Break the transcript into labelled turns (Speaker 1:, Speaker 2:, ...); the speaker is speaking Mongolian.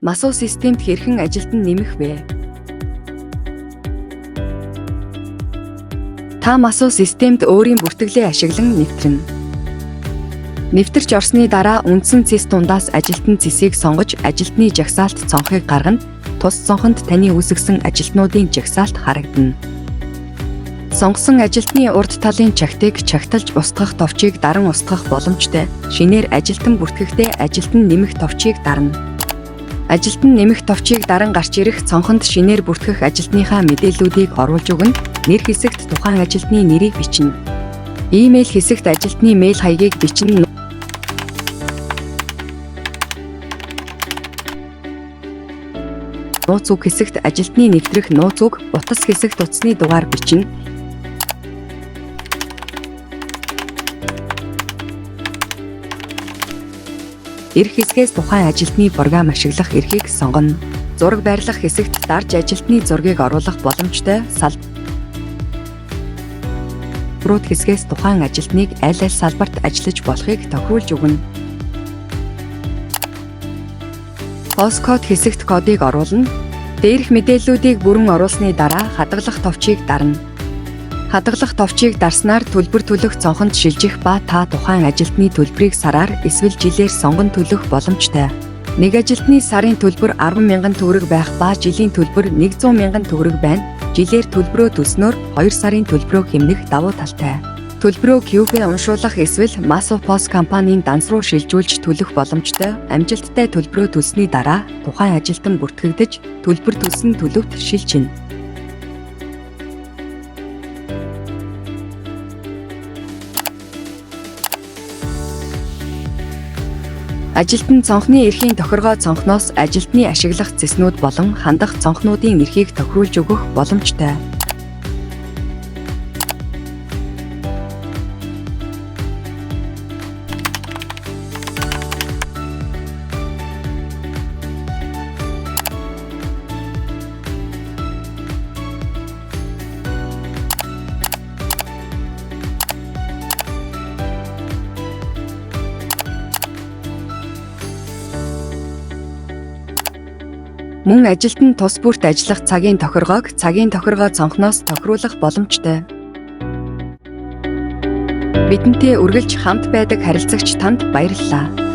Speaker 1: Масуу системд хэрхэн ажилд нь нэмэх вэ? Та масуу системд өөрийн бүртгэлээ ашиглан нэвтрэнэ. Нэвтэрч орсны дараа үндсэн цэс дундаас ажилтны цэсийг сонгож ажилтны жагсаалт цонхыг гаргана. Тус цонхонд таны үүсгэсэн ажилтнуудын жагсаалт харагдана. Сонгосон ажилтны урд талын чагтыг чагталж устгах товчийг даран устгах боломжтой. Шинээр ажилтан бүртгэхдээ ажилтан нэмэх товчийг дарна. Ажилтан нэмэх товчийг даран гарч ирэх цонхонд шинээр бүртгэх ажилтныхаа мэдээллүүдийг оруулж өгнө. Нэр хэсэгт тухайн ажилтны нэрийг бичнэ. Иймейл хэсэгт ажилтны мэйл хаягийг бичнэ. Нууц үг хэсэгт ажилтны нэвтрэх нууц үг, утас хэсэгт утасны дугаар бичнэ. Эрх хэсгээс тухайн ажилтны програм ашиглах эрхийг сонгоно. Зураг байрлах хэсэгт дарж ажилтны зургийг оруулах боломжтой. Салбарууд хэсгээс тухайн ажилтныг аль аль салбарт ажиллаж болохыг тохируулж өгнө. Посткод хэсэгт кодыг оруулна. Дээрх мэдээллүүдийг бүрэн оруулсны дараа хадгалах товчийг дарна. Хадгалах товчийг дарснаар төлбөр төлөх цонхонд шилжих ба та тухайн ажилтны төлбөрийг сараар эсвэл жилээр сонгон төлөх боломжтой. Нэг ажилтны сарын төлбөр 10,000 төгрөг байх ба жилийн төлбөр 100,000 төгрөг байна. Жилээр төлбөрөө төлснөөр 2 сарын төлбөрөө хэмнэх давуу талтай. Төлбөрөө QP уншуулах эсвэл Масопос компанийн данс руу шилжүүлж төлөх боломжтой. Амжилттай төлбөрөө төлсөний дараа тухайн ажилтан бүртгэгдэж төлбөр төлсөн төлөвт шилжинэ. Ажилтан цонхны эрхийн тохиргоо цонхноос ажилтны ашиглах цэснүүд болон хандах цонхнуудын эрхийг тохируулж өгөх боломжтой. Мөн ажилтан тус бүрт ажиллах цагийн тохиргоог цагийн тохиргоо цонхноос тохируулах боломжтой. Бидэнтэй үргэлж хамт байдаг харилцагч танд баярлалаа.